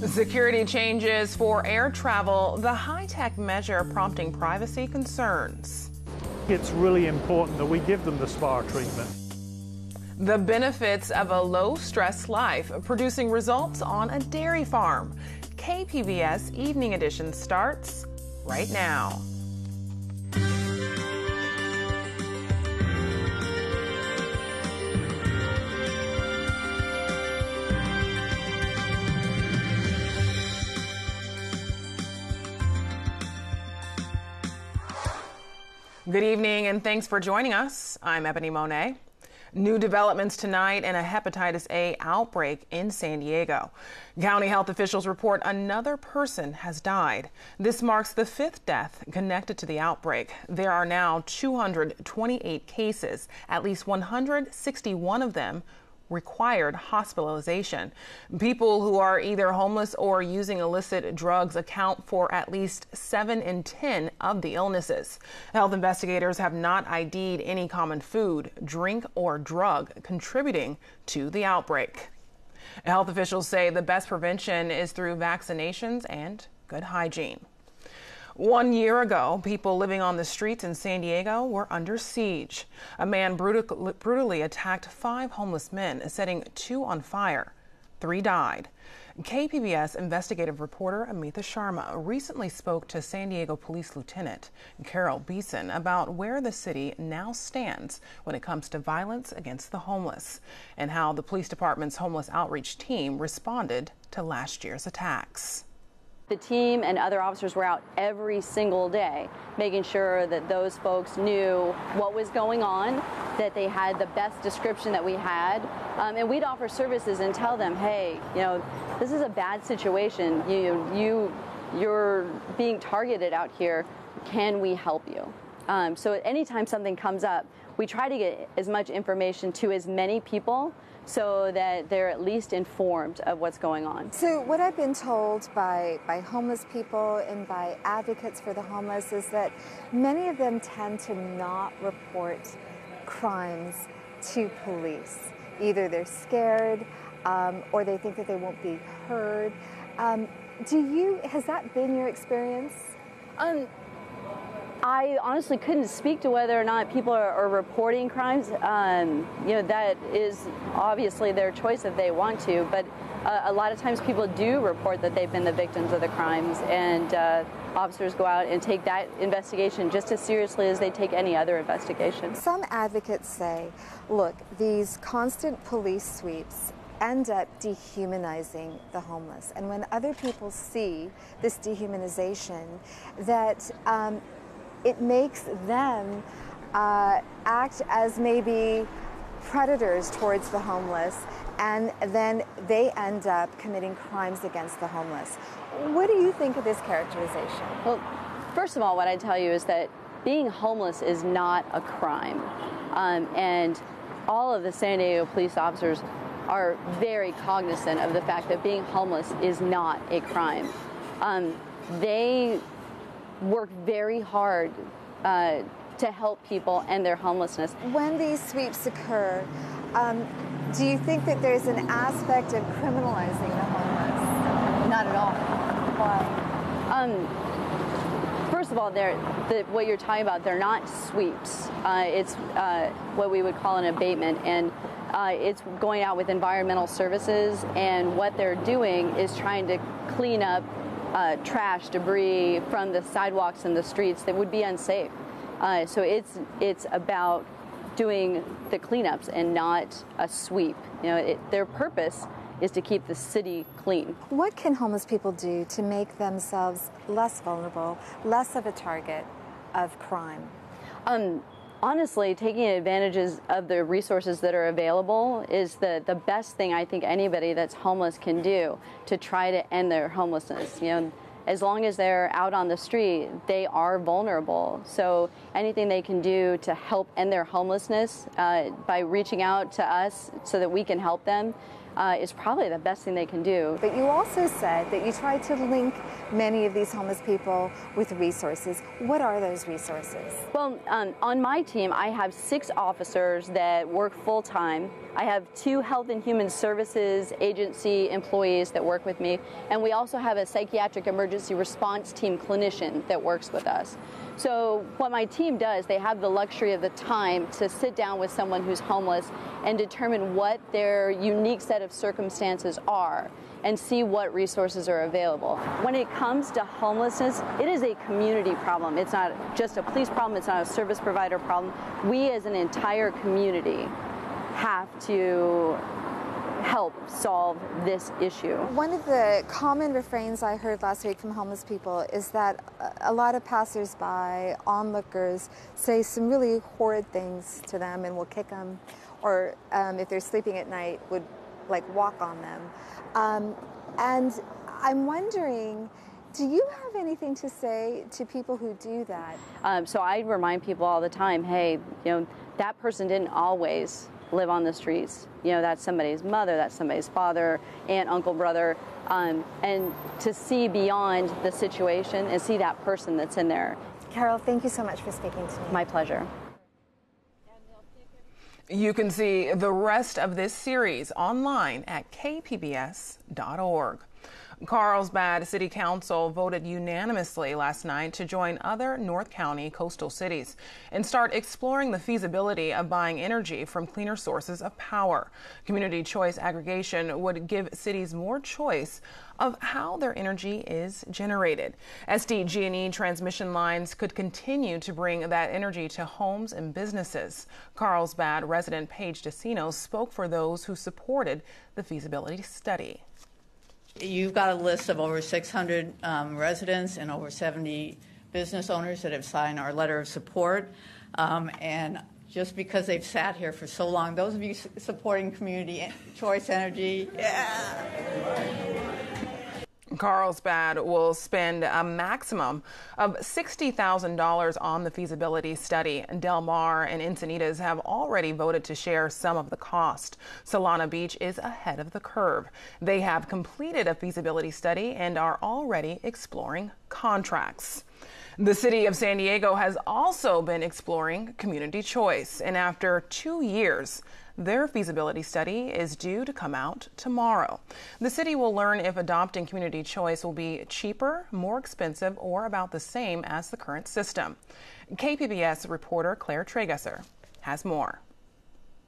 Security changes for air travel, the high-tech measure prompting privacy concerns. It's really important that we give them the spa treatment. The benefits of a low-stress life, producing results on a dairy farm. KPBS Evening Edition starts right now. Good evening and thanks for joining us. I'm Ebony Monet. New developments tonight in a hepatitis A outbreak in San Diego. County health officials report another person has died. This marks the fifth death connected to the outbreak. There are now 228 cases, at least 161 of them required hospitalization. People who are either homeless or using illicit drugs account for at least 7 in 10 of the illnesses. Health investigators have not ID'd any common food, drink, or drug contributing to the outbreak. Health officials say the best prevention is through vaccinations and good hygiene. 1 year ago, people living on the streets in San Diego were under siege. A man brutally attacked 5 homeless men, setting 2 on fire. 3 died. KPBS investigative reporter Amitha Sharma recently spoke to San Diego Police Lieutenant Carol Beeson about where the city now stands when it comes to violence against the homeless and how the police department's homeless outreach team responded to last year's attacks. The team and other officers were out every single day, making sure that those folks knew what was going on, that they had the best description that we had, and we'd offer services and tell them, hey, this is a bad situation. You're being targeted out here. Can we help you? So anytime something comes up, we try to get as much information to as many people so that they're at least informed of what's going on. So what I've been told by homeless people and by advocates for the homeless is that many of them tend to not report crimes to police. Either they're scared or they think that they won't be heard. Has that been your experience? I honestly couldn't speak to whether or not people are reporting crimes. That is obviously their choice if they want to, but a lot of times people do report that they've been the victims of the crimes, and officers go out and take that investigation just as seriously as they take any other investigation. Some advocates say, look, these constant police sweeps end up dehumanizing the homeless, and when other people see this dehumanization, that it makes them act as maybe predators towards the homeless, and then they end up committing crimes against the homeless. What do you think of this characterization? Well, first of all, what I tell you is that being homeless is not a crime. And all of the San Diego police officers are very cognizant of the fact that being homeless is not a crime. They work very hard to help people end their homelessness. When these sweeps occur, do you think that there's an aspect of criminalizing the homeless? Not at all. Why? First of all, what you're talking about, they're not sweeps. It's what we would call an abatement, and it's going out with environmental services, and what they're doing is trying to clean up trash, debris from the sidewalks and the streets that would be unsafe. So it's about doing the cleanups and not a sweep. Their purpose is to keep the city clean. What can homeless people do to make themselves less vulnerable, less of a target of crime? Honestly, taking advantages of the resources that are available is the best thing I think anybody that's homeless can do to try to end their homelessness. As long as they're out on the street, they are vulnerable. So anything they can do to help end their homelessness by reaching out to us so that we can help them, is probably the best thing they can do. But you also said that you try to link many of these homeless people with resources. What are those resources? Well, on my team, I have 6 officers that work full-time. I have 2 Health and Human Services agency employees that work with me, and we also have a psychiatric emergency response team clinician that works with us. So what my team does, they have the luxury of the time to sit down with someone who's homeless and determine what their unique set of circumstances are and see what resources are available. When it comes to homelessness, it is a community problem. It's not just a police problem, it's not a service provider problem. We as an entire community have to help solve this issue. One of the common refrains I heard last week from homeless people is that a lot of passersby, onlookers, say some really horrid things to them and will kick them, or if they're sleeping at night, would like walk on them. And I'm wondering, do you have anything to say to people who do that? So I remind people all the time, hey, that person didn't always live on the streets. That's somebody's mother, that's somebody's father, aunt, uncle, brother, and to see beyond the situation and see that person that's in there. Carol, thank you so much for speaking to me. My pleasure. You can see the rest of this series online at kpbs.org. Carlsbad City Council voted unanimously last night to join other North County coastal cities and start exploring the feasibility of buying energy from cleaner sources of power. Community choice aggregation would give cities more choice of how their energy is generated. SDG&E transmission lines could continue to bring that energy to homes and businesses. Carlsbad resident Paige DeCino spoke for those who supported the feasibility study. You've got a list of over 600 residents and over 70 business owners that have signed our letter of support. And just because they've sat here for so long, those of you supporting community choice energy, yeah. Carlsbad will spend a maximum of $60,000 on the feasibility study. Del Mar and Encinitas have already voted to share some of the cost. Solana Beach is ahead of the curve. They have completed a feasibility study and are already exploring contracts. The city of San Diego has also been exploring community choice, and after 2 years, their feasibility study is due to come out tomorrow. The city will learn if adopting community choice will be cheaper, more expensive, or about the same as the current system. KPBS reporter Claire Tragesser has more.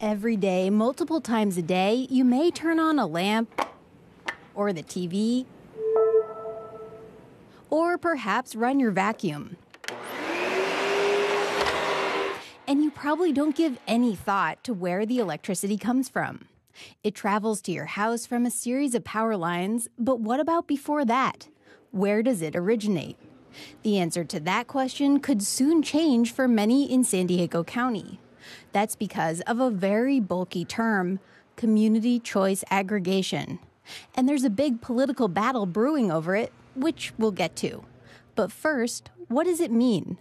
Every day, multiple times a day, you may turn on a lamp or the TV, or perhaps run your vacuum. And you probably don't give any thought to where the electricity comes from. It travels to your house from a series of power lines, but what about before that? Where does it originate? The answer to that question could soon change for many in San Diego County. That's because of a very bulky term, community choice aggregation. And there's a big political battle brewing over it, which we'll get to. But first, what does it mean?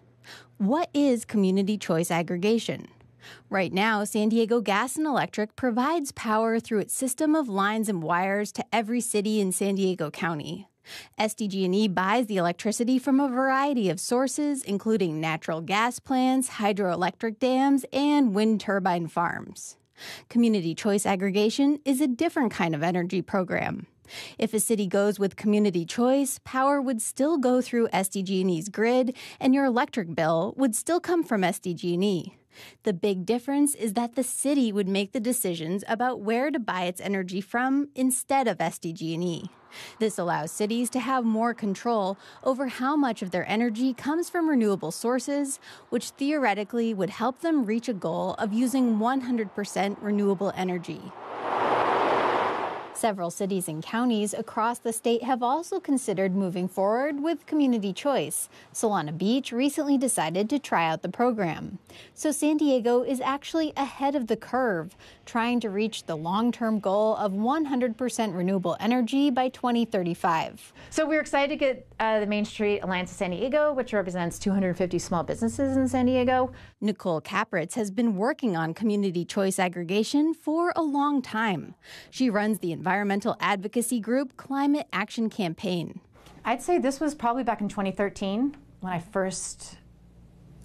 What is community choice aggregation? Right now, San Diego Gas and Electric provides power through its system of lines and wires to every city in San Diego County. SDG&E buys the electricity from a variety of sources, including natural gas plants, hydroelectric dams, and wind turbine farms. Community choice aggregation is a different kind of energy program. If a city goes with community choice, power would still go through SDG&E's grid, and your electric bill would still come from SDG&E. The big difference is that the city would make the decisions about where to buy its energy from instead of SDG&E. This allows cities to have more control over how much of their energy comes from renewable sources, which theoretically would help them reach a goal of using 100% renewable energy. Several cities and counties across the state have also considered moving forward with community choice. Solana Beach recently decided to try out the program. So San Diego is actually ahead of the curve, trying to reach the long-term goal of 100% renewable energy by 2035. So we're excited to get the Main Street Alliance of San Diego, which represents 250 small businesses in San Diego. Nicole Kapritz has been working on community choice aggregation for a long time. She runs the environmental advocacy group Climate Action Campaign. I'd say this was probably back in 2013 when I first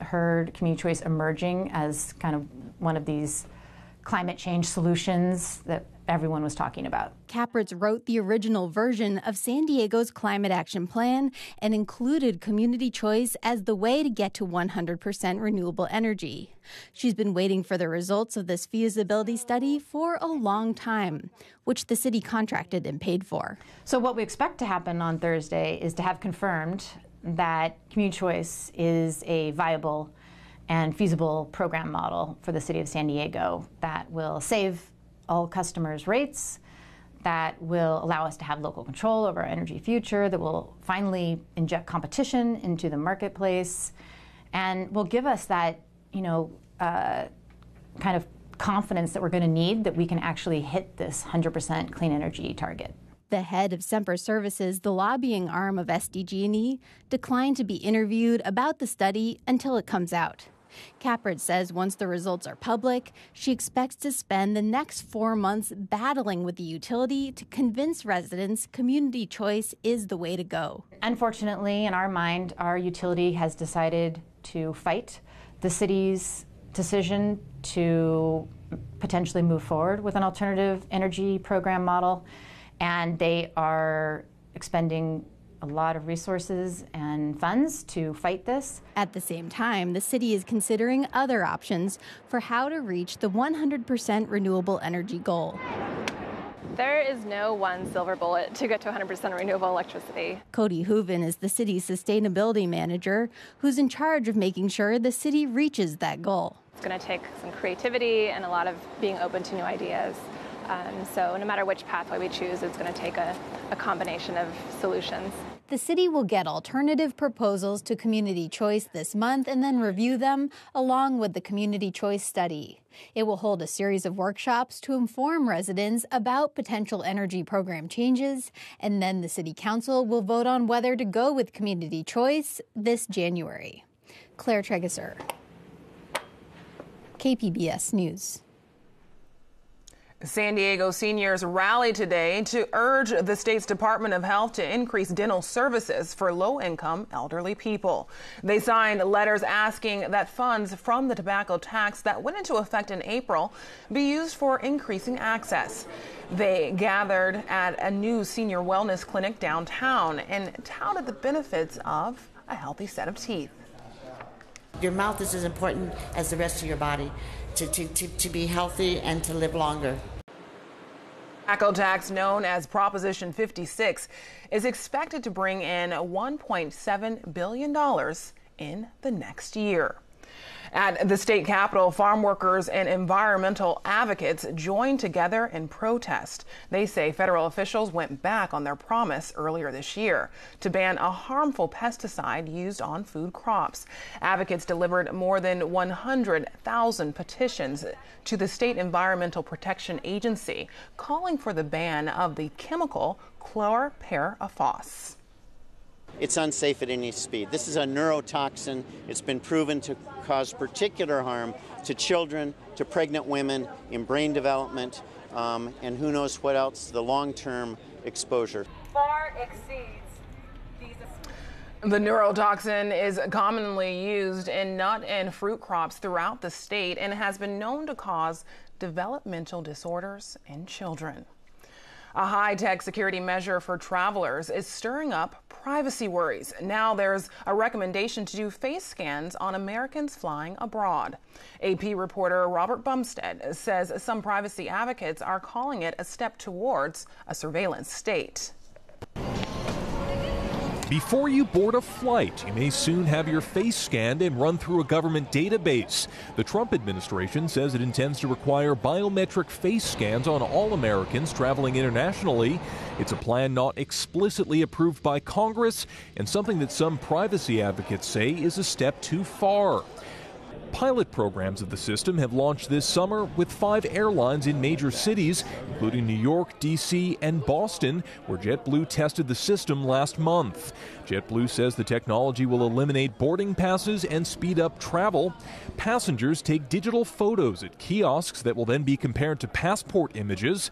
heard community choice emerging as kind of one of these climate change solutions that everyone was talking about. Kapritz wrote the original version of San Diego's climate action plan and included community choice as the way to get to 100% renewable energy. She's been waiting for the results of this feasibility study for a long time, which the city contracted and paid for. So what we expect to happen on Thursday is to have confirmed that community choice is a viable and feasible program model for the city of San Diego that will save all customers' rates, that will allow us to have local control over our energy future, that will finally inject competition into the marketplace, and will give us that, kind of confidence that we're going to need that we can actually hit this 100% clean energy target. The head of Semper Services, the lobbying arm of SDG&E, declined to be interviewed about the study until it comes out. Kapritz says once the results are public, she expects to spend the next 4 months battling with the utility to convince residents community choice is the way to go. Unfortunately, in our mind, our utility has decided to fight the city's decision to potentially move forward with an alternative energy program model, and they are expending a lot of resources and funds to fight this. At the same time, the city is considering other options for how to reach the 100% renewable energy goal. There is no one silver bullet to get to 100% renewable electricity. Cody Hooven is the city's sustainability manager, who's in charge of making sure the city reaches that goal. It's going to take some creativity and a lot of being open to new ideas. So no matter which pathway we choose, it's going to take a combination of solutions. The city will get alternative proposals to community choice this month and then review them along with the community choice study. It will hold a series of workshops to inform residents about potential energy program changes, and then the city council will vote on whether to go with community choice this January. Claire Tregesser, KPBS News. San Diego seniors rallied today to urge the state's Department of Health to increase dental services for low-income elderly people. They signed letters asking that funds from the tobacco tax that went into effect in April be used for increasing access. They gathered at a new senior wellness clinic downtown and touted the benefits of a healthy set of teeth. Your mouth is as important as the rest of your body to be healthy and to live longer. Tobacco tax, known as Proposition 56, is expected to bring in $1.7 billion in the next year. At the state capitol, farm workers and environmental advocates joined together in protest. They say federal officials went back on their promise earlier this year to ban a harmful pesticide used on food crops. Advocates delivered more than 100,000 petitions to the State Environmental Protection Agency, calling for the ban of the chemical chlorpyrifos. It's unsafe at any speed. This is a neurotoxin. It's been proven to cause particular harm to children, to pregnant women in brain development, and who knows what else, the long-term exposure. Far exceeds these. The neurotoxin is commonly used in nut and fruit crops throughout the state and has been known to cause developmental disorders in children. A high-tech security measure for travelers is stirring up privacy worries. Now there's a recommendation to do face scans on Americans flying abroad. AP reporter Robert Bumstead says some privacy advocates are calling it a step towards a surveillance state. Before you board a flight, you may soon have your face scanned and run through a government database. The Trump administration says it intends to require biometric face scans on all Americans traveling internationally. It's a plan not explicitly approved by Congress and something that some privacy advocates say is a step too far. Pilot programs of the system have launched this summer with 5 airlines in major cities, including New York, D.C., and Boston, where JetBlue tested the system last month. JetBlue says the technology will eliminate boarding passes and speed up travel. Passengers take digital photos at kiosks that will then be compared to passport images.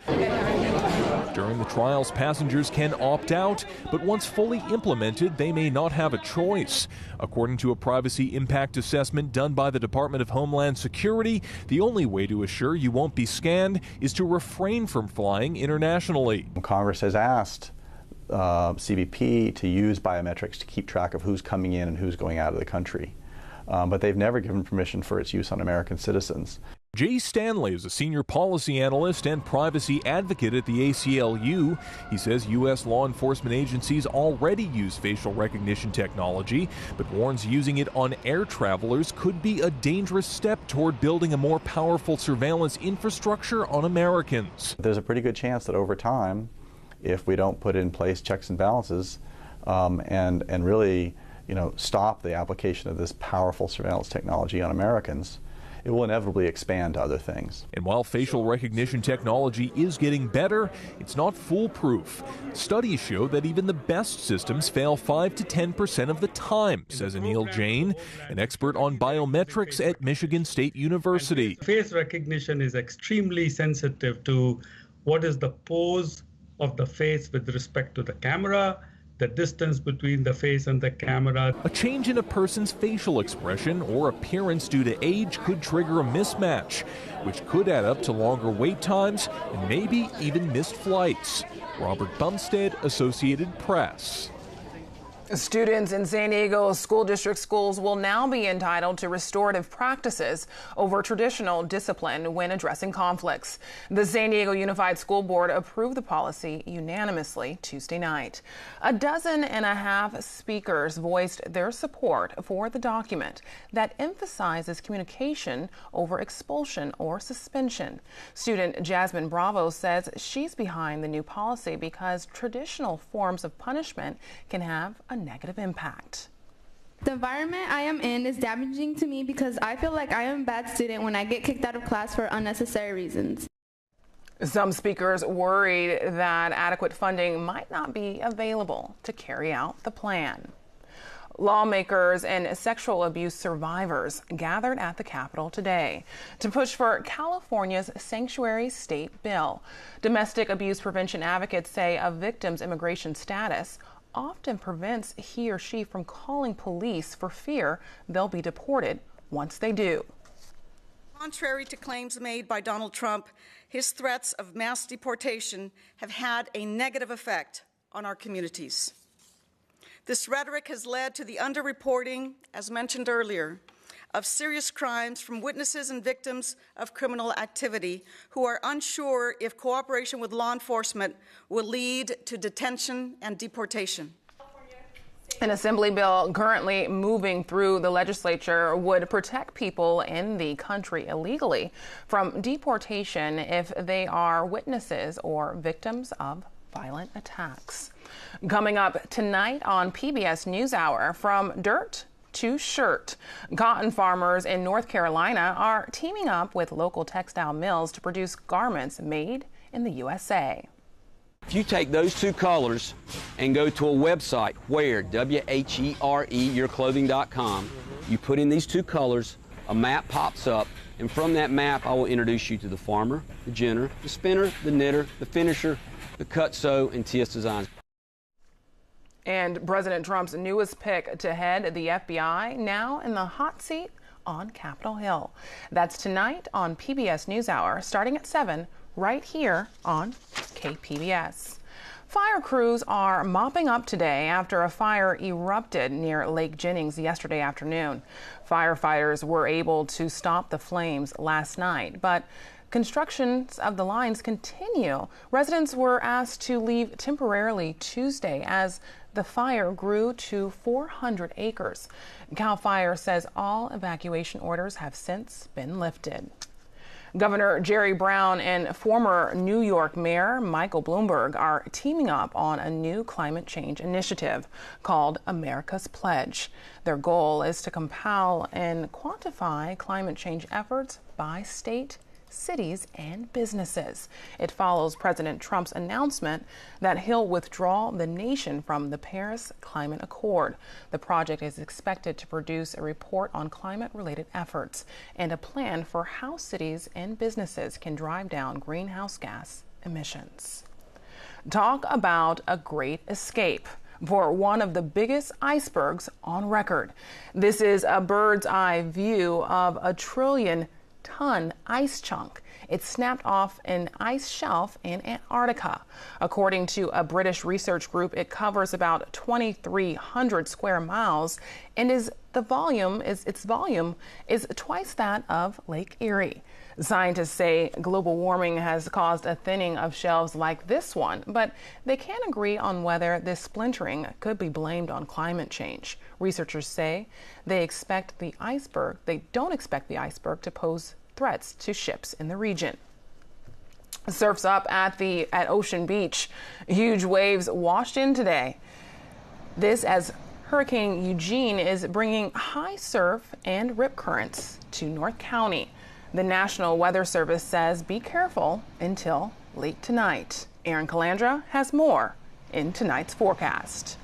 During the trials, passengers can opt out, but once fully implemented, they may not have a choice. According to a privacy impact assessment done by the Department of Homeland Security, the only way to assure you won't be scanned is to refrain from flying internationally. Congress has asked CBP to use biometrics to keep track of who's coming in and who's going out of the country, but they've never given permission for its use on American citizens. Jay Stanley is a senior policy analyst and privacy advocate at the ACLU. He says U.S. law enforcement agencies already use facial recognition technology, but warns using it on air travelers could be a dangerous step toward building a more powerful surveillance infrastructure on Americans. There's a pretty good chance that over time, if we don't put in place checks and balances and really, stop the application of this powerful surveillance technology on Americans, it will inevitably expand to other things. And while facial recognition technology is getting better, it's not foolproof. Studies show that even the best systems fail 5 to 10% of the time, says Anil Jain, an expert on biometrics at Michigan State University. Face recognition is extremely sensitive to what is the pose of the face with respect to the camera, the distance between the face and the camera. A change in a person's facial expression or appearance due to age could trigger a mismatch, which could add up to longer wait times and maybe even missed flights. Robert Bumstead, Associated Press. Students in San Diego school district schools will now be entitled to restorative practices over traditional discipline when addressing conflicts. The San Diego Unified School Board approved the policy unanimously Tuesday night. 12 speakers voiced their support for the document that emphasizes communication over expulsion or suspension. Student Jasmine Bravo says she's behind the new policy because traditional forms of punishment can have a negative impact. The environment I am in is damaging to me because I feel like I am a bad student when I get kicked out of class for unnecessary reasons. Some speakers worried that adequate funding might not be available to carry out the plan. Lawmakers and sexual abuse survivors gathered at the Capitol today to push for California's sanctuary state bill. Domestic abuse prevention advocates say a victim's immigration status often prevents he or she from calling police for fear they'll be deported once they do. Contrary to claims made by Donald Trump, his threats of mass deportation have had a negative effect on our communities. This rhetoric has led to the underreporting, as mentioned earlier, of serious crimes from witnesses and victims of criminal activity who are unsure if cooperation with law enforcement will lead to detention and deportation. An assembly bill currently moving through the legislature would protect people in the country illegally from deportation if they are witnesses or victims of violent attacks. Coming up tonight on PBS NewsHour, from dirt to shirt, cotton farmers in North Carolina are teaming up with local textile mills to produce garments made in the USA. If you take those 2 colors and go to a website where, W-H-E-R-E, yourclothing.com, you put in these 2 colors, a map pops up, and from that map I will introduce you to the farmer, the ginner, the spinner, the knitter, the finisher, the cut sew, and TS Designs. And President Trump's newest pick to head the FBI now in the hot seat on Capitol Hill. That's tonight on PBS NewsHour, starting at 7, right here on KPBS. Fire crews are mopping up today after a fire erupted near Lake Jennings yesterday afternoon. Firefighters were able to stop the flames last night, but Constructions of the lines continue. Residents were asked to leave temporarily Tuesday as the fire grew to 400 acres. CAL FIRE says all evacuation orders have since been lifted. Governor Jerry Brown and former New York Mayor Michael Bloomberg are teaming up on a new climate change initiative called America's Pledge. Their goal is to compile and quantify climate change efforts by state, cities, and businesses. It follows President Trump's announcement that he'll withdraw the nation from the Paris Climate Accord. The project is expected to produce a report on climate-related efforts and a plan for how cities and businesses can drive down greenhouse gas emissions. Talk about a great escape for one of the biggest icebergs on record. This is a bird's eye view of a trillion-ton ice chunk. It snapped off an ice shelf in Antarctica. According to a British research group, it covers about 2,300 square miles and its volume is twice that of Lake Erie. Scientists say global warming has caused a thinning of shelves like this one, but they can't agree on whether this splintering could be blamed on climate change. Researchers say they don't expect the iceberg to pose threats to ships in the region. Surf's up at Ocean Beach. Huge waves washed in today. This as Hurricane Eugene is bringing high surf and rip currents to North County. The National Weather Service says be careful until late tonight. Erin Calandra has more in tonight's forecast.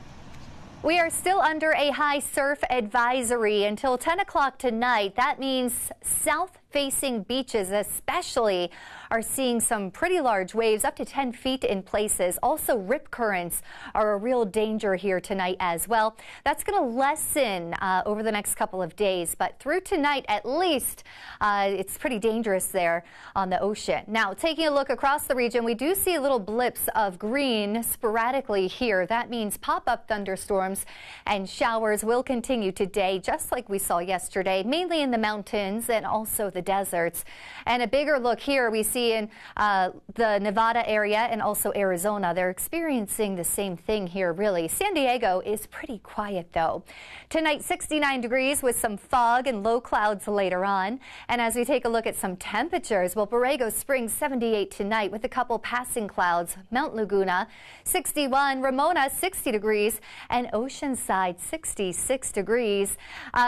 We are still under a high surf advisory until 10 o'clock tonight. That means south-facing beaches especially are seeing some pretty large waves, up to 10 feet in places. Also, rip currents are a real danger here tonight as well. That's going to lessen over the next couple of days, but through tonight at least, it's pretty dangerous there on the ocean. Now, taking a look across the region, we do see little blips of green sporadically here. That means pop-up thunderstorms and showers will continue today, just like we saw yesterday, mainly in the mountains and also the deserts. And a bigger look here we see in the Nevada area and also Arizona. They're experiencing the same thing here, really. San Diego is pretty quiet, though. Tonight, 69 degrees with some fog and low clouds later on. And as we take a look at some temperatures, well, Borrego Springs 78 tonight with a couple passing clouds. Mount Laguna 61, Ramona 60 degrees, and Oceanside 66 degrees.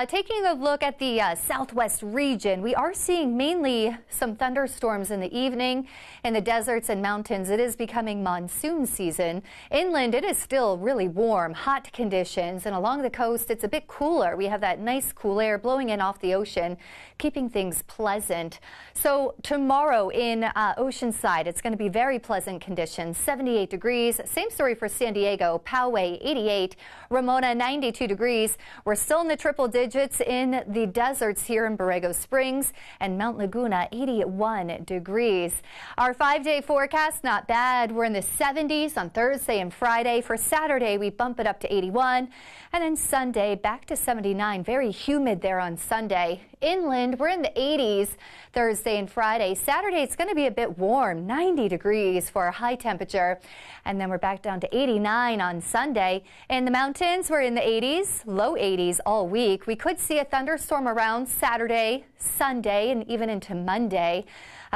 Taking a look at the southwest region, we are seeing mainly some thunderstorms in the evening. In the deserts and mountains, it is becoming monsoon season. Inland, it is still really warm, hot conditions, and along the coast, it's a bit cooler. We have that nice cool air blowing in off the ocean, keeping things pleasant. So tomorrow in Oceanside, it's going to be very pleasant conditions, 78 degrees. Same story for San Diego, Poway 88, Ramona 92 degrees. We're still in the triple digits in the deserts here in Borrego Springs, and Mount Laguna 81 degrees. Our 5-day forecast, not bad. We're in the 70s on Thursday and Friday. For Saturday, we bump it up to 81. And then Sunday, back to 79. Very humid there on Sunday. Inland, we're in the 80s Thursday and Friday. Saturday, it's going to be a bit warm, 90 degrees for a high temperature. And then we're back down to 89 on Sunday. In the mountains, we're in the 80s, low 80s all week. We could see a thunderstorm around Saturday, Sunday, and even into Monday.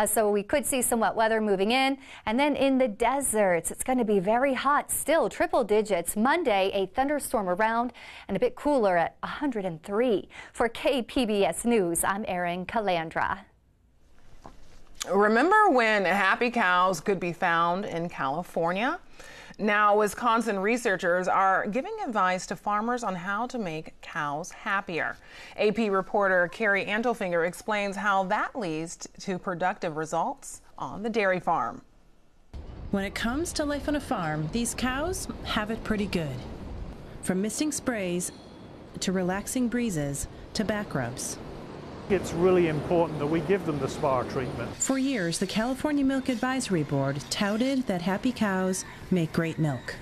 So we could see some wet weather moving in. And then in the deserts, it's going to be very hot still, triple digits. Monday, a thunderstorm around and a bit cooler at 103. For KPBS News, I'm Erin Calandra. Remember when happy cows could be found in California? Now, Wisconsin researchers are giving advice to farmers on how to make cows happier. AP reporter Carrie Antelfinger explains how that leads to productive results on the dairy farm. When it comes to life on a farm, these cows have it pretty good. From misting sprays to relaxing breezes to back rubs. It's really important that we give them the spa treatment. For years, the California Milk Advisory Board touted that happy cows make great milk.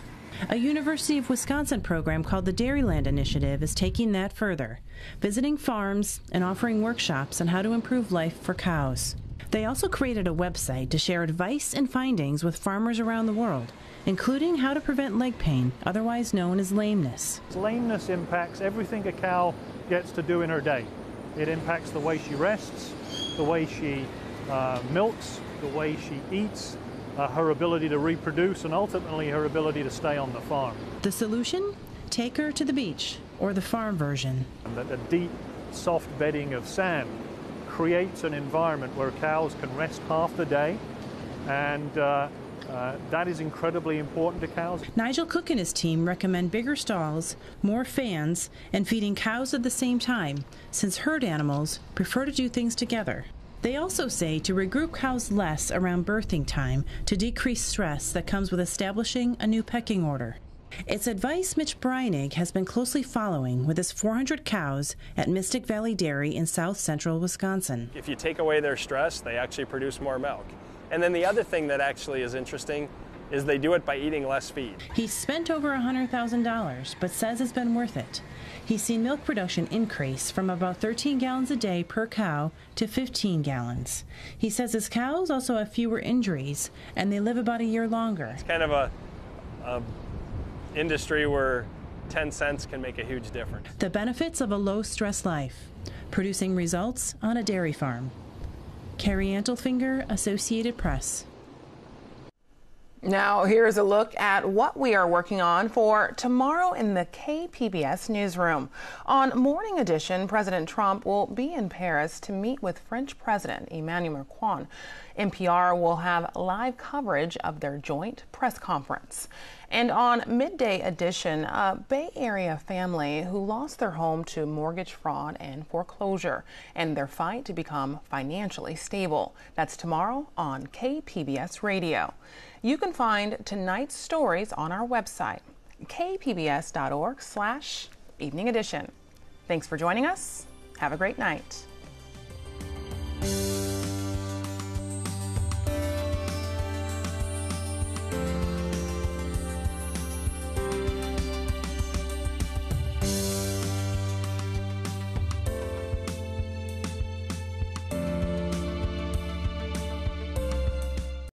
A University of Wisconsin program called the Dairyland Initiative is taking that further, visiting farms and offering workshops on how to improve life for cows. They also created a website to share advice and findings with farmers around the world, including how to prevent leg pain, otherwise known as lameness. Lameness impacts everything a cow gets to do in her day. It impacts the way she rests, the way she milks, the way she eats, her ability to reproduce, and ultimately her ability to stay on the farm. The solution? Take her to the beach, or the farm version. A deep, soft bedding of sand creates an environment where cows can rest half the day, and that is incredibly important to cows. Nigel Cook and his team recommend bigger stalls, more fans, and feeding cows at the same time, since herd animals prefer to do things together. They also say to regroup cows less around birthing time to decrease stress that comes with establishing a new pecking order. It's advice Mitch Breinig has been closely following with his 400 cows at Mystic Valley Dairy in south central Wisconsin. If you take away their stress, they actually produce more milk. And then the other thing that actually is interesting is they do it by eating less feed. He's spent over $100,000, but says it's been worth it. He's seen milk production increase from about 13 gallons a day per cow to 15 gallons. He says his cows also have fewer injuries, and they live about a year longer. It's kind of a industry where 10 cents can make a huge difference. The benefits of a low-stress life, producing results on a dairy farm. Carrie Antelfinger, Associated Press. Now, here's a look at what we are working on for tomorrow in the KPBS newsroom. On Morning Edition, President Trump will be in Paris to meet with French President Emmanuel Macron. NPR will have live coverage of their joint press conference. And on Midday Edition, a Bay Area family who lost their home to mortgage fraud and foreclosure and their fight to become financially stable. That's tomorrow on KPBS Radio. You can find tonight's stories on our website, kpbs.org/evening edition. Thanks for joining us. Have a great night.